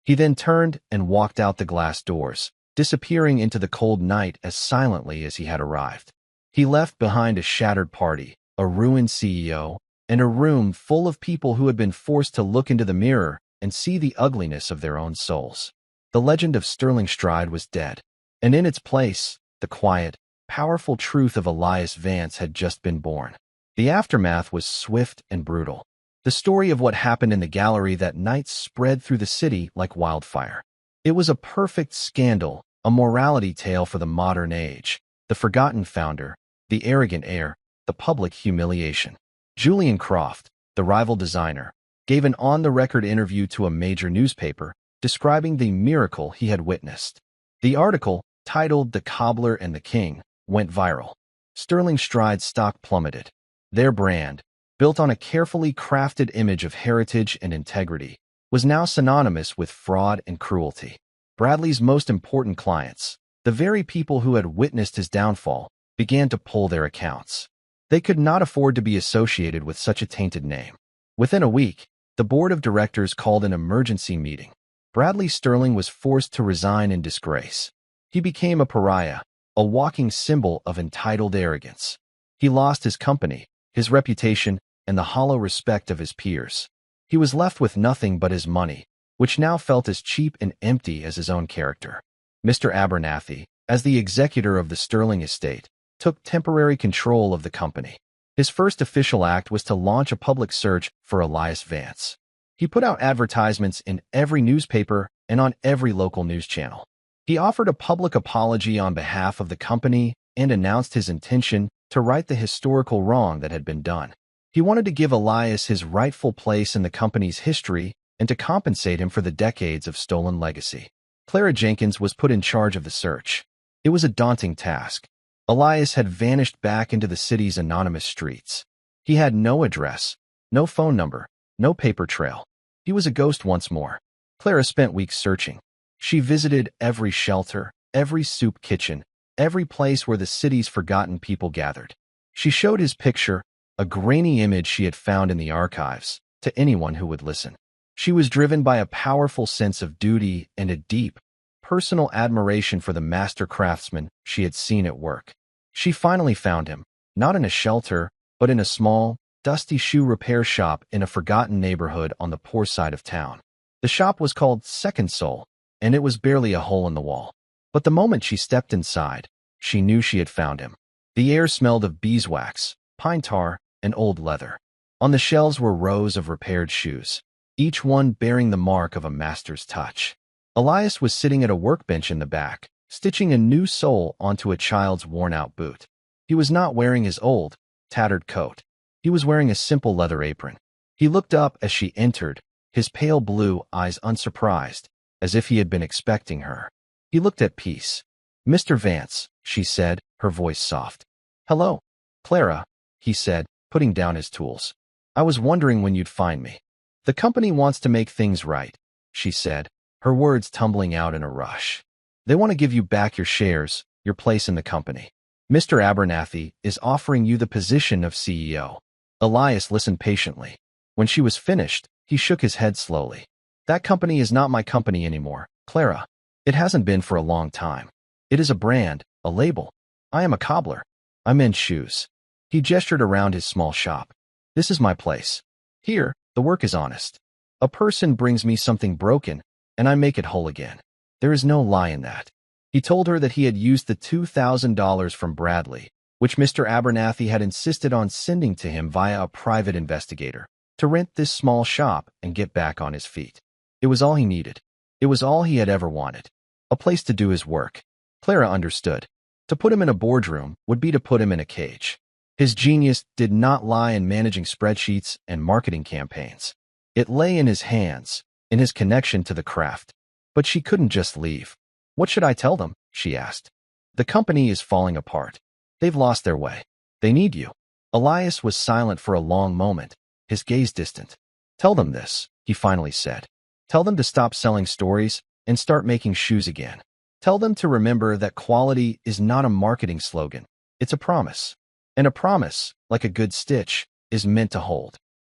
He then turned and walked out the glass doors, disappearing into the cold night as silently as he had arrived. He left behind a shattered party, a ruined CEO, and a room full of people who had been forced to look into the mirror and see the ugliness of their own souls. The legend of Sterling Stride was dead, and in its place, the quiet, powerful truth of Elias Vance had just been born. The aftermath was swift and brutal. The story of what happened in the gallery that night spread through the city like wildfire. It was a perfect scandal, a morality tale for the modern age, the forgotten founder, the arrogant heir, the public humiliation. Julian Croft, the rival designer, gave an on-the-record interview to a major newspaper, describing the miracle he had witnessed. The article, titled "The Cobbler and the King," went viral. Sterling Stride's stock plummeted. Their brand, built on a carefully crafted image of heritage and integrity, was now synonymous with fraud and cruelty. Bradley's most important clients, the very people who had witnessed his downfall, began to pull their accounts. They could not afford to be associated with such a tainted name. Within a week, the board of directors called an emergency meeting. Bradley Sterling was forced to resign in disgrace. He became a pariah, a walking symbol of entitled arrogance. He lost his company, his reputation, and the hollow respect of his peers. He was left with nothing but his money, which now felt as cheap and empty as his own character. Mr. Abernathy, as the executor of the Sterling estate, took temporary control of the company. His first official act was to launch a public search for Elias Vance. He put out advertisements in every newspaper and on every local news channel. He offered a public apology on behalf of the company and announced his intention to right the historical wrong that had been done. He wanted to give Elias his rightful place in the company's history and to compensate him for the decades of stolen legacy. Clara Jenkins was put in charge of the search. It was a daunting task. Elias had vanished back into the city's anonymous streets. He had no address, no phone number, no paper trail. He was a ghost once more. Clara spent weeks searching. She visited every shelter, every soup kitchen, every place where the city's forgotten people gathered. She showed his picture, a grainy image she had found in the archives, to anyone who would listen. She was driven by a powerful sense of duty and a deep, personal admiration for the master craftsman she had seen at work. She finally found him, not in a shelter, but in a small, dusty shoe repair shop in a forgotten neighborhood on the poor side of town. The shop was called Second Soul, and it was barely a hole in the wall. But the moment she stepped inside, she knew she had found him. The air smelled of beeswax, pine tar, and old leather. On the shelves were rows of repaired shoes, each one bearing the mark of a master's touch. Elias was sitting at a workbench in the back, stitching a new sole onto a child's worn-out boot. He was not wearing his old, tattered coat. He was wearing a simple leather apron. He looked up as she entered, his pale blue eyes unsurprised, as if he had been expecting her. He looked at peace. "Mr. Vance," she said, her voice soft. "Hello, Clara," he said, putting down his tools. "I was wondering when you'd find me." "The company wants to make things right," she said, her words tumbling out in a rush. "They want to give you back your shares, your place in the company. Mr. Abernathy is offering you the position of CEO." Elias listened patiently. When she was finished, he shook his head slowly. "That company is not my company anymore, Clara. It hasn't been for a long time. It is a brand, a label. I am a cobbler. I mend shoes." He gestured around his small shop. "This is my place. Here, the work is honest. A person brings me something broken, and I make it whole again. There is no lie in that." He told her that he had used the $2,000 from Bradley, which Mr. Abernathy had insisted on sending to him via a private investigator, to rent this small shop and get back on his feet. It was all he needed. It was all he had ever wanted. A place to do his work. Clara understood. To put him in a boardroom would be to put him in a cage. His genius did not lie in managing spreadsheets and marketing campaigns. It lay in his hands, in his connection to the craft. But she couldn't just leave. "What should I tell them?" she asked. "The company is falling apart. They've lost their way. They need you." Elias was silent for a long moment, his gaze distant. "Tell them this," he finally said. "Tell them to stop selling stories and start making shoes again. Tell them to remember that quality is not a marketing slogan. It's a promise. And a promise, like a good stitch, is meant to hold."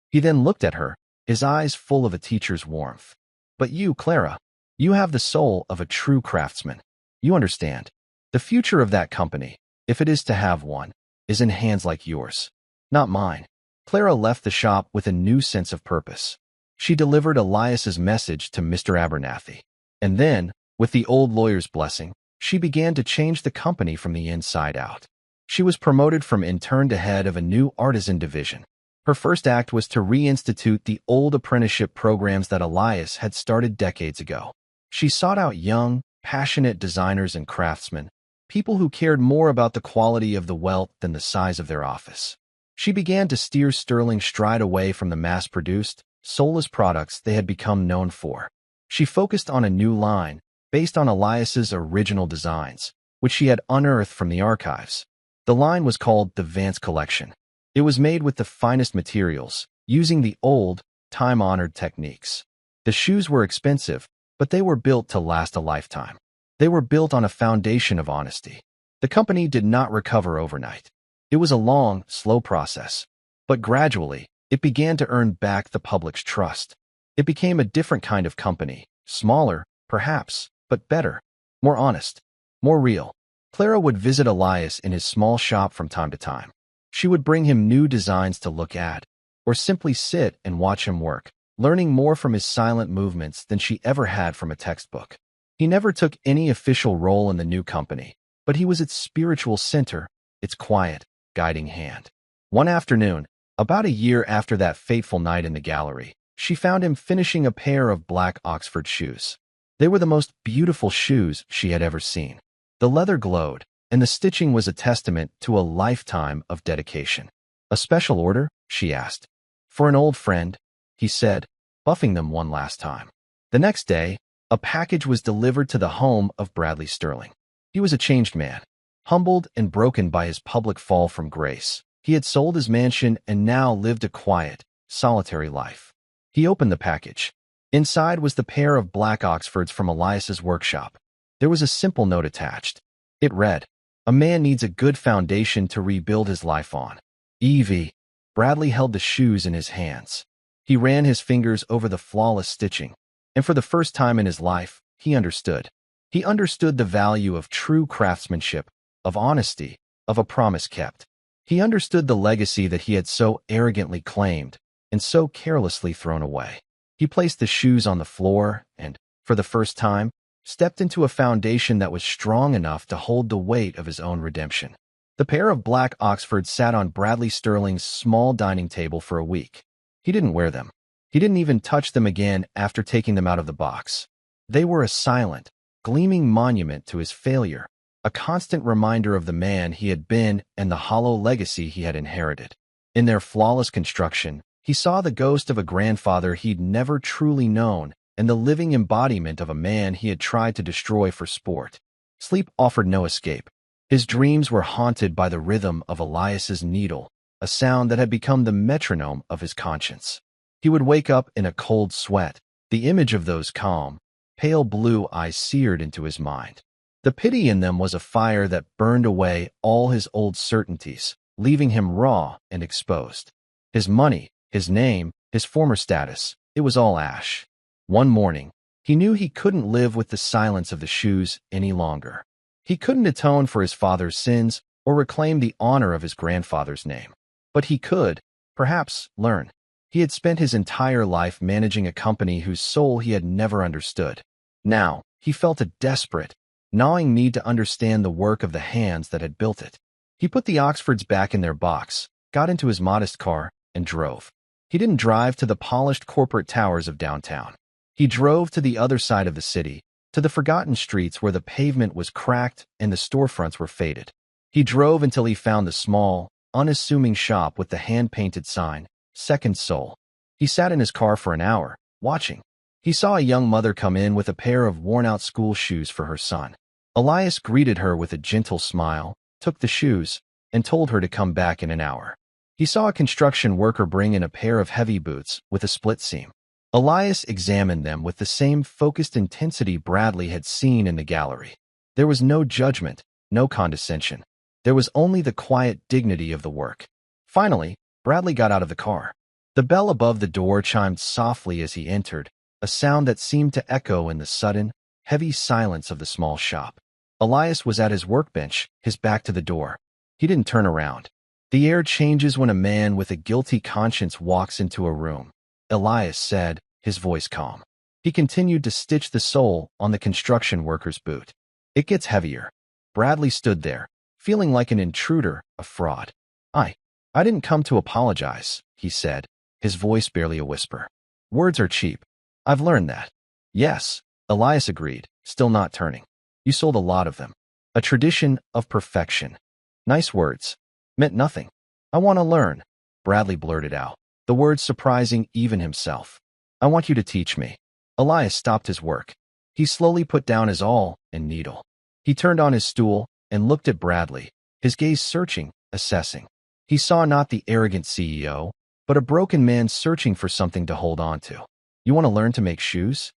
He then looked at her, his eyes full of a teacher's warmth. "But you, Clara, you have the soul of a true craftsman. You understand. The future of that company, if it is to have one, is in hands like yours, not mine." Clara left the shop with a new sense of purpose. She delivered Elias's message to Mr. Abernathy. And then, with the old lawyer's blessing, she began to change the company from the inside out. She was promoted from intern to head of a new artisan division. Her first act was to reinstitute the old apprenticeship programs that Elias had started decades ago. She sought out young, passionate designers and craftsmen, people who cared more about the quality of the welt than the size of their office. She began to steer Sterling Stride away from the mass-produced, soulless products they had become known for. She focused on a new line, based on Elias's original designs, which she had unearthed from the archives. The line was called the Vance Collection. It was made with the finest materials, using the old, time-honored techniques. The shoes were expensive, but they were built to last a lifetime. They were built on a foundation of honesty. The company did not recover overnight. It was a long, slow process. But gradually, it began to earn back the public's trust. It became a different kind of company, smaller, perhaps, but better, more honest, more real. Clara would visit Elias in his small shop from time to time. She would bring him new designs to look at, or simply sit and watch him work, learning more from his silent movements than she ever had from a textbook. He never took any official role in the new company, but he was its spiritual center, its quiet, guiding hand. One afternoon, about a year after that fateful night in the gallery, she found him finishing a pair of black Oxford shoes. They were the most beautiful shoes she had ever seen. The leather glowed, and the stitching was a testament to a lifetime of dedication. "A special order?" she asked. "For an old friend," he said, buffing them one last time. The next day, a package was delivered to the home of Bradley Sterling. He was a changed man, humbled and broken by his public fall from grace. He had sold his mansion and now lived a quiet, solitary life. He opened the package. Inside was the pair of black Oxfords from Elias's workshop. There was a simple note attached. It read, "A man needs a good foundation to rebuild his life on. E.V." Bradley held the shoes in his hands. He ran his fingers over the flawless stitching, and for the first time in his life, he understood. He understood the value of true craftsmanship, of honesty, of a promise kept. He understood the legacy that he had so arrogantly claimed and so carelessly thrown away. He placed the shoes on the floor and, for the first time, stepped into a foundation that was strong enough to hold the weight of his own redemption. The pair of black Oxfords sat on Bradley Sterling's small dining table for a week. He didn't wear them. He didn't even touch them again after taking them out of the box. They were a silent, gleaming monument to his failure, a constant reminder of the man he had been and the hollow legacy he had inherited. In their flawless construction, he saw the ghost of a grandfather he'd never truly known and the living embodiment of a man he had tried to destroy for sport. Sleep offered no escape. His dreams were haunted by the rhythm of Elias's needle, a sound that had become the metronome of his conscience. He would wake up in a cold sweat, the image of those calm, pale blue eyes seared into his mind. The pity in them was a fire that burned away all his old certainties, leaving him raw and exposed. His money, his name, his former status, it was all ash. One morning, he knew he couldn't live with the silence of the shoes any longer. He couldn't atone for his father's sins or reclaim the honor of his grandfather's name. But he could, perhaps, learn. He had spent his entire life managing a company whose soul he had never understood. Now, he felt a desperate, gnawing need to understand the work of the hands that had built it. He put the Oxfords back in their box, got into his modest car, and drove. He didn't drive to the polished corporate towers of downtown. He drove to the other side of the city, to the forgotten streets where the pavement was cracked and the storefronts were faded. He drove until he found the small, unassuming shop with the hand-painted sign, Second Soul. He sat in his car for an hour, watching. He saw a young mother come in with a pair of worn-out school shoes for her son. Elias greeted her with a gentle smile, took the shoes, and told her to come back in an hour. He saw a construction worker bring in a pair of heavy boots with a split seam. Elias examined them with the same focused intensity Bradley had seen in the gallery. There was no judgment, no condescension. There was only the quiet dignity of the work. Finally, Bradley got out of the car. The bell above the door chimed softly as he entered, a sound that seemed to echo in the sudden, heavy silence of the small shop. Elias was at his workbench, his back to the door. He didn't turn around. The air changes when a man with a guilty conscience walks into a room, Elias said, his voice calm. He continued to stitch the sole on the construction worker's boot. It gets heavier. Bradley stood there, feeling like an intruder, a fraud. I didn't come to apologize, he said, his voice barely a whisper. Words are cheap. I've learned that. Yes, Elias agreed, still not turning. You sold a lot of them. A tradition of perfection. Nice words. Meant nothing. I want to learn, Bradley blurted out, the words surprising even himself. I want you to teach me. Elias stopped his work. He slowly put down his awl and needle. He turned on his stool and looked at Bradley, his gaze searching, assessing. He saw not the arrogant CEO, but a broken man searching for something to hold on to. You want to learn to make shoes?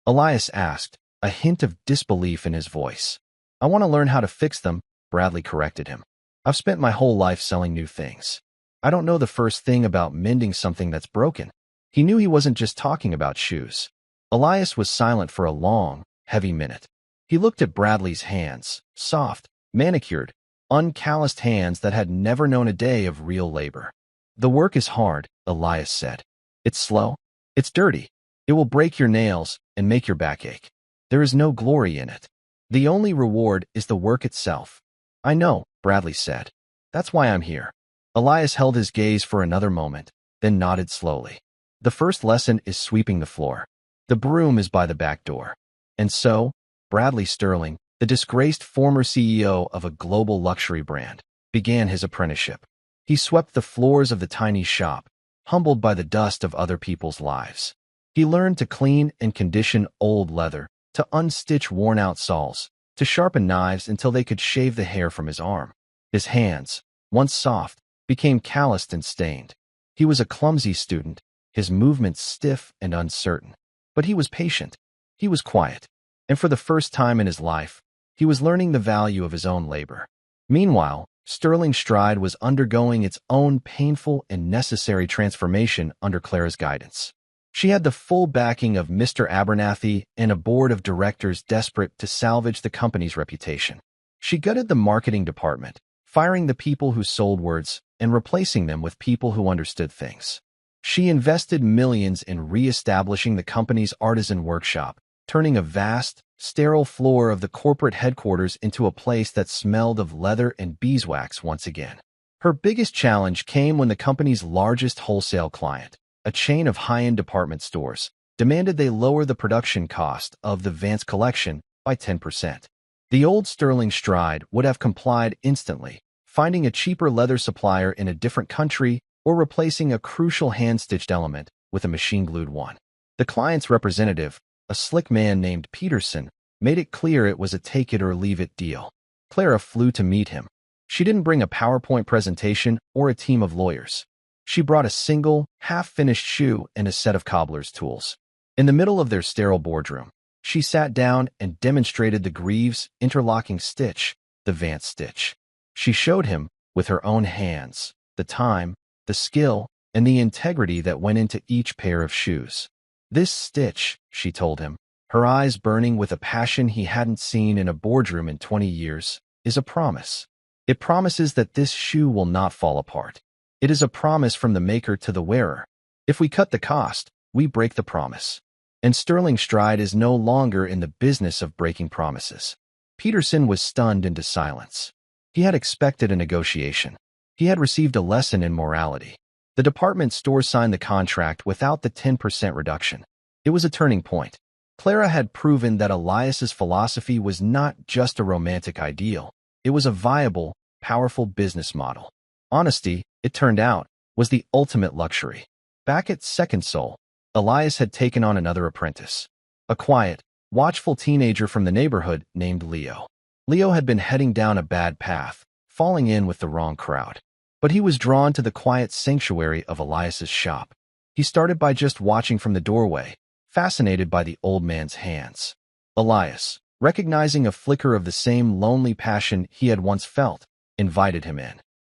Elias asked, a hint of disbelief in his voice. I want to learn how to fix them, Bradley corrected him. I've spent my whole life selling new things. I don't know the first thing about mending something that's broken. He knew he wasn't just talking about shoes. Elias was silent for a long, heavy minute. He looked at Bradley's hands, soft, manicured, uncalloused hands that had never known a day of real labor. The work is hard, Elias said. It's slow. It's dirty. It will break your nails and make your back ache. There is no glory in it. The only reward is the work itself. I know, Bradley said. That's why I'm here. Elias held his gaze for another moment, then nodded slowly. The first lesson is sweeping the floor. The broom is by the back door. And so, Bradley Sterling, the disgraced former CEO of a global luxury brand, began his apprenticeship. He swept the floors of the tiny shop, humbled by the dust of other people's lives. He learned to clean and condition old leather, to unstitch worn-out soles, to sharpen knives until they could shave the hair from his arm. His hands, once soft, became calloused and stained. He was a clumsy student, his movements stiff and uncertain. But he was patient. He was quiet. And for the first time in his life, he was learning the value of his own labor. Meanwhile, Sterling Stride was undergoing its own painful and necessary transformation under Clara's guidance. She had the full backing of Mr. Abernathy and a board of directors desperate to salvage the company's reputation. She gutted the marketing department, firing the people who sold words and replacing them with people who understood things. She invested millions in re-establishing the company's artisan workshop, turning a vast, sterile floor of the corporate headquarters into a place that smelled of leather and beeswax once again. Her biggest challenge came when the company's largest wholesale client, a chain of high-end department stores, demanded they lower the production cost of the Vance collection by 10%. The old Sterling Stride would have complied instantly, finding a cheaper leather supplier in a different country or replacing a crucial hand-stitched element with a machine-glued one. The client's representative, a slick man named Peterson, made it clear it was a take-it-or-leave-it deal. Clara flew to meet him. She didn't bring a PowerPoint presentation or a team of lawyers. She brought a single, half-finished shoe and a set of cobbler's tools. In the middle of their sterile boardroom, she sat down and demonstrated the Greaves interlocking stitch, the Vance stitch. She showed him, with her own hands, the time, the skill, and the integrity that went into each pair of shoes. This stitch, she told him, her eyes burning with a passion he hadn't seen in a boardroom in 20 years, is a promise. It promises that this shoe will not fall apart. It is a promise from the maker to the wearer. If we cut the cost, we break the promise. And Sterling Stride is no longer in the business of breaking promises. Peterson was stunned into silence. He had expected a negotiation. He had received a lesson in morality. The department store signed the contract without the 10% reduction. It was a turning point. Clara had proven that Elias's philosophy was not just a romantic ideal. It was a viable, powerful business model. Honesty, it turned out, was the ultimate luxury. Back at Second Soul, Elias had taken on another apprentice. A quiet, watchful teenager from the neighborhood named Leo. Leo had been heading down a bad path, falling in with the wrong crowd. But he was drawn to the quiet sanctuary of Elias's shop. He started by just watching from the doorway, fascinated by the old man's hands. Elias, recognizing a flicker of the same lonely passion he had once felt, invited him in.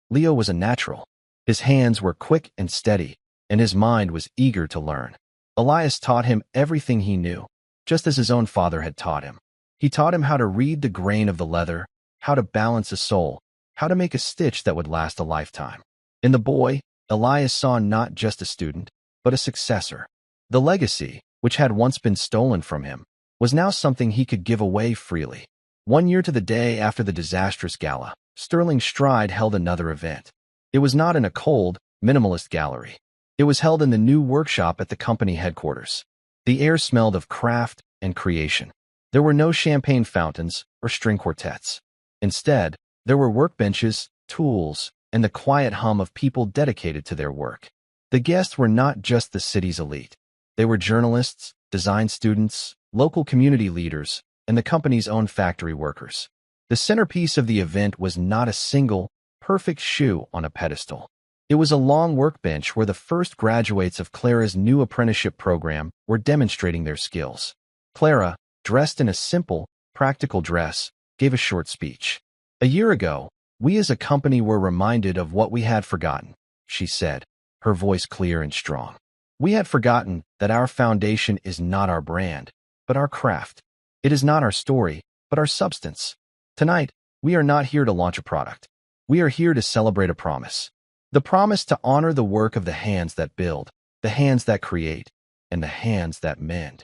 Leo was a natural. His hands were quick and steady, and his mind was eager to learn. Elias taught him everything he knew, just as his own father had taught him. He taught him how to read the grain of the leather, how to balance a sole, how to make a stitch that would last a lifetime. In the boy, Elias saw not just a student, but a successor. The legacy, which had once been stolen from him, was now something he could give away freely. 1 year to the day after the disastrous gala, Sterling Stride held another event. It was not in a cold, minimalist gallery. It was held in the new workshop at the company headquarters. The air smelled of craft and creation. There were no champagne fountains or string quartets. Instead, there were workbenches, tools, and the quiet hum of people dedicated to their work. The guests were not just the city's elite. They were journalists, design students, local community leaders, and the company's own factory workers. The centerpiece of the event was not a single, perfect shoe on a pedestal. It was a long workbench where the first graduates of Clara's new apprenticeship program were demonstrating their skills. Clara, dressed in a simple, practical dress, gave a short speech. "A year ago, we as a company were reminded of what we had forgotten," she said, her voice clear and strong. "We had forgotten that our foundation is not our brand, but our craft. It is not our story, but our substance. Tonight, we are not here to launch a product. We are here to celebrate a promise. The promise to honor the work of the hands that build, the hands that create, and the hands that mend."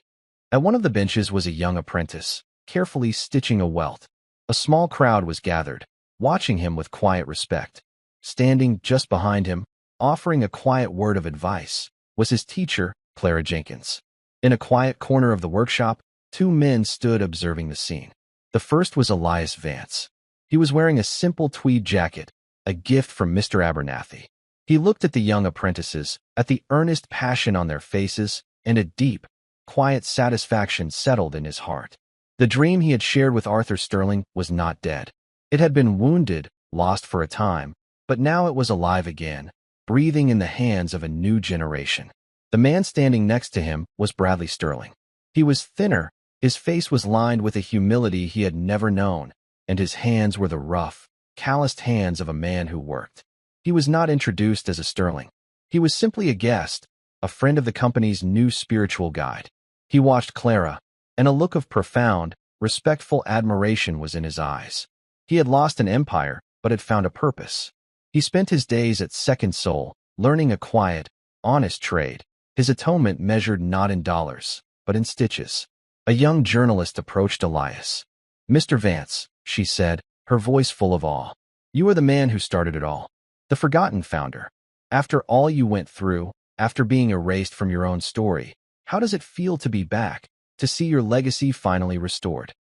At one of the benches was a young apprentice, carefully stitching a welt. A small crowd was gathered, watching him with quiet respect. Standing just behind him, offering a quiet word of advice, was his teacher, Clara Jenkins. In a quiet corner of the workshop, 2 men stood observing the scene. The first was Elias Vance. He was wearing a simple tweed jacket, a gift from Mr. Abernathy. He looked at the young apprentices, at the earnest passion on their faces, and a deep, quiet satisfaction settled in his heart. The dream he had shared with Arthur Sterling was not dead. It had been wounded, lost for a time, but now it was alive again, breathing in the hands of a new generation. The man standing next to him was Bradley Sterling. He was thinner, his face was lined with a humility he had never known, and his hands were the rough, calloused hands of a man who worked. He was not introduced as a Sterling. He was simply a guest, a friend of the company's new spiritual guide. He watched Clara, and a look of profound, respectful admiration was in his eyes. He had lost an empire, but had found a purpose. He spent his days at Second Soul, learning a quiet, honest trade, his atonement measured not in dollars, but in stitches. A young journalist approached Elias. "Mr. Vance," she said, her voice full of awe. "You are the man who started it all. The forgotten founder. After all you went through, after being erased from your own story, how does it feel to be back, to see your legacy finally restored?"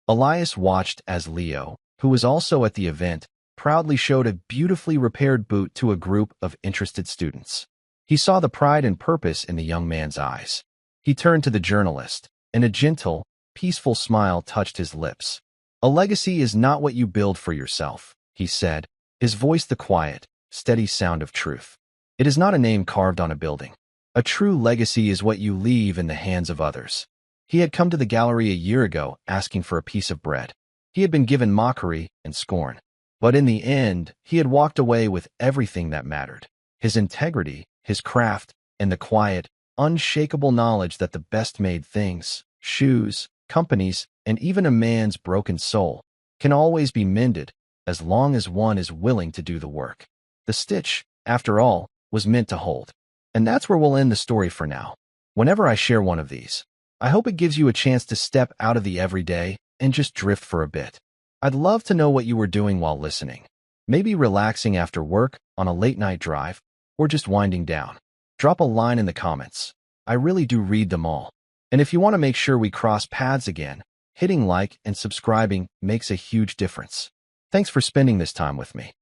Elias watched as Leo, who was also at the event, proudly showed a beautifully repaired boot to a group of interested students. He saw the pride and purpose in the young man's eyes. He turned to the journalist, and a gentle, peaceful smile touched his lips. "A legacy is not what you build for yourself," he said, his voice the quiet, steady sound of truth. "It is not a name carved on a building. A true legacy is what you leave in the hands of others." He had come to the gallery a year ago asking for a piece of bread. He had been given mockery and scorn. But in the end, he had walked away with everything that mattered: his integrity, his craft, and the quiet, unshakable knowledge that the best-made things, shoes, companies, and even a man's broken soul, can always be mended as long as one is willing to do the work. The stitch, after all, was meant to hold. And that's where we'll end the story for now. Whenever I share one of these, I hope it gives you a chance to step out of the everyday and just drift for a bit. I'd love to know what you were doing while listening. Maybe relaxing after work, on a late-night drive, or just winding down. Drop a line in the comments. I really do read them all. And if you want to make sure we cross paths again, hitting like and subscribing makes a huge difference. Thanks for spending this time with me.